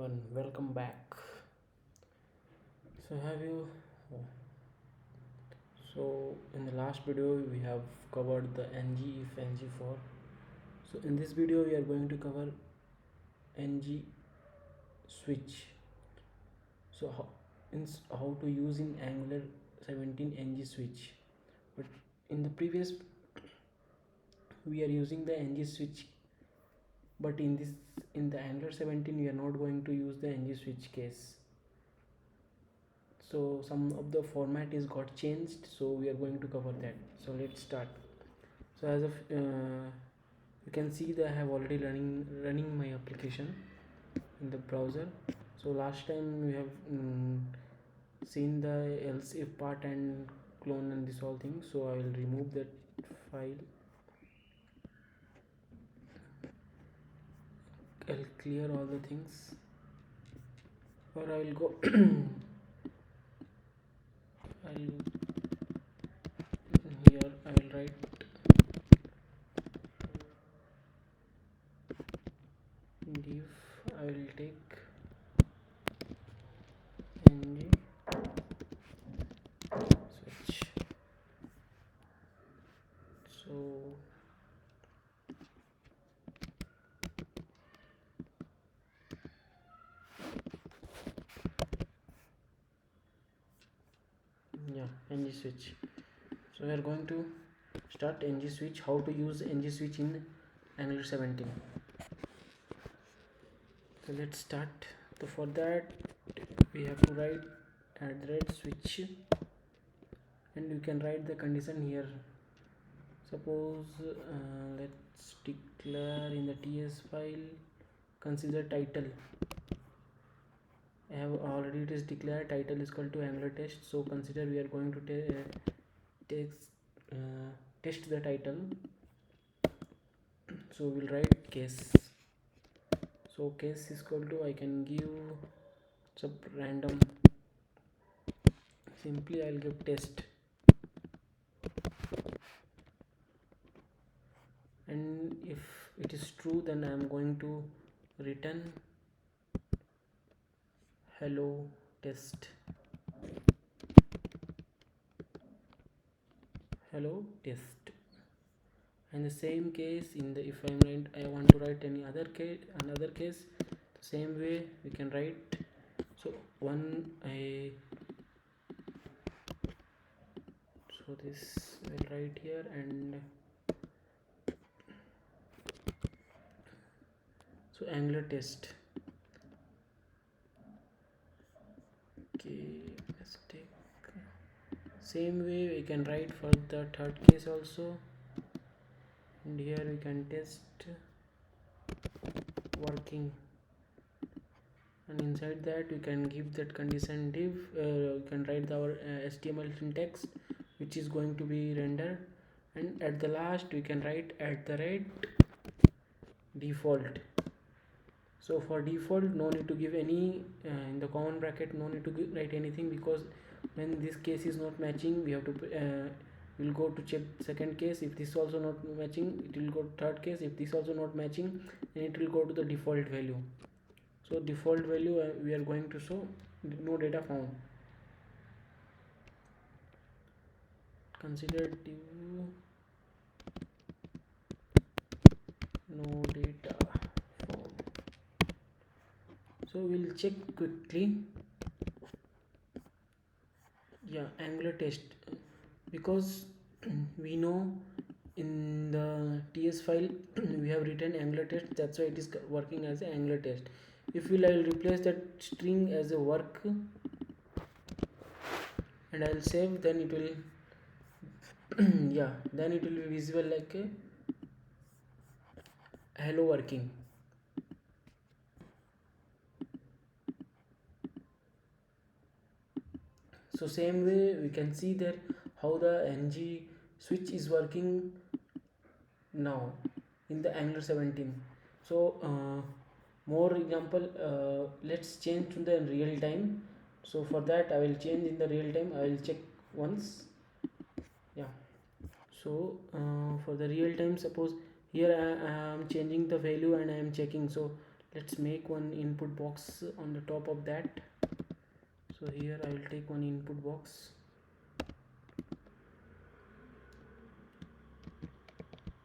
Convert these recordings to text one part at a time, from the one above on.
everyone, welcome back. So have you so in the last video we have covered the ng if ng4. So in this video we are going to cover ng switch. So how to use in Angular 17 ng switch. But in the previous we are using the ng switch, but in the Angular 17 we are not going to use the ng switch case. So some of the format is got changed, so we are going to cover that. So let's start. So as of you can see that I have already running my application in the browser. So last time we have seen the else if part and clone and this all things, so I will remove that file. I'll clear all the things, or I will go I'll here I will write div. I will take ng switch. So yeah, ngSwitch. So we are going to start ngSwitch. How to use ngSwitch in Angular 17. So let's start. So for that we have to write @switch, and you can write the condition here. Suppose let's declare in the ts file, consider title. I have already it is declared title is equal to Angular test. So consider we are going to test the title. So we'll write case. So case is equal to, I can give sub random, simply I'll give test, and if it is true then I am going to return hello test. Hello test. And the same case in the, if I want to write another case, the same way we can write. So so this will write here, and so Angular test. Okay, mistake. Same way we can write for the third case also, and here we can test working, and inside that we can give that condition div. We can write our HTML syntax which is going to be rendered, and at the last we can write @default. So for default no need to give any in the common bracket, no need to write anything, because when this case is not matching we have to we'll go to check second case. If this also not matching, it will go to third case. If this also not matching, then it will go to the default value. So default value we are going to show no data found. Consider div no data found. So we'll check quickly. Yeah, Angular test, because we know in the ts file we have written Angular test, that's why it is working as an Angular test. If I will replace that string as a work and I'll save, then it will yeah, then it will be visible like a hello working. So same way we can see that how the ng switch is working now in the Angular 17. So more example, let's change to the real time. So for that I will change in the real time. I will check once. Yeah, so for the real time, suppose here I am changing the value and I am checking. So let's make one input box on the top of that. So here I will take one input box.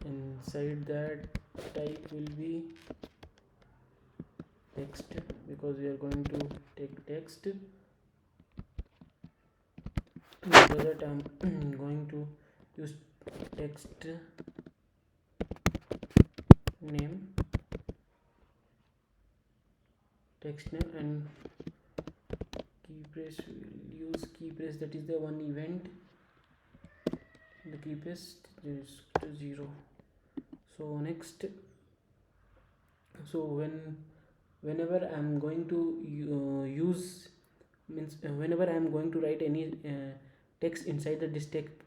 Inside that type will be text, because we are going to take text. After that I'm going to use text name, and key press. Will use key press, that is the one event. The key press is to 0. So next, so whenever I'm going to use, means whenever I'm going to write any text inside the this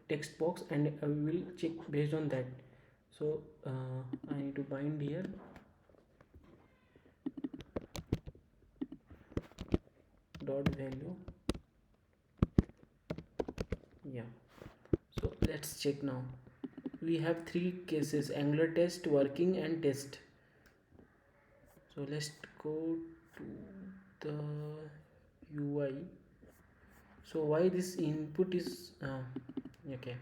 text box, and I will check based on that. So I need to bind here dot value. Yeah, so let's check now. We have three cases: Angular test, working, and test. So let's go to the UI. So why this input is okay,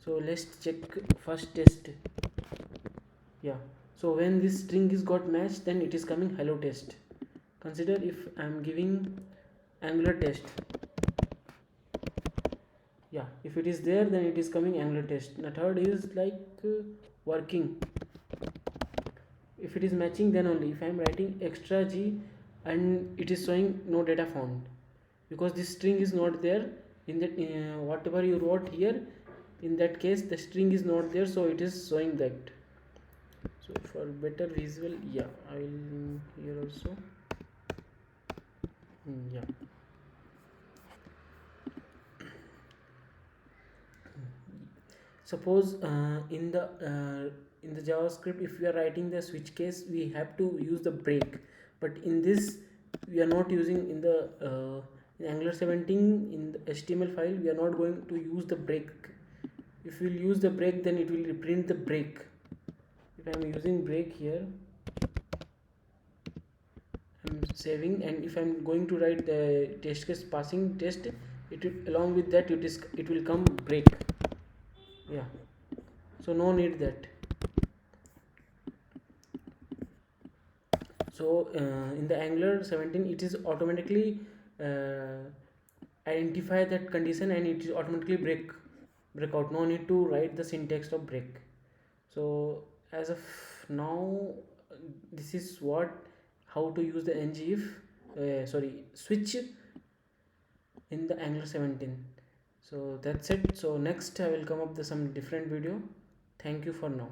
so let's check first test. Yeah, so when this string is got matched, then it is coming hello test. Consider if I am giving Angular test. Yeah, if it is there, then it is coming Angular test. The third is like working. If it is matching, then only. If I am writing extra G and it is showing no data found, because this string is not there in that whatever you wrote here, in that case the string is not there, so it is showing that. So for better visual, yeah, I will here also. Yeah, suppose in the JavaScript, if we are writing the switch case, we have to use the break, but in this we are not using. In the in Angular 17, in the HTML file, we are not going to use the break. If we will use the break, then it will reprint the break. If I am using break here, I'm saving, and if I'm going to write the test case passing test, it will, along with that, it will come break. Yeah, so no need that. So in the Angular 17, it is automatically identify that condition, and it is automatically break out. No need to write the syntax of break. So as of now, this is what, how to use the switch in the Angular 17. So that's it. So next I will come up with some different video. Thank you for now.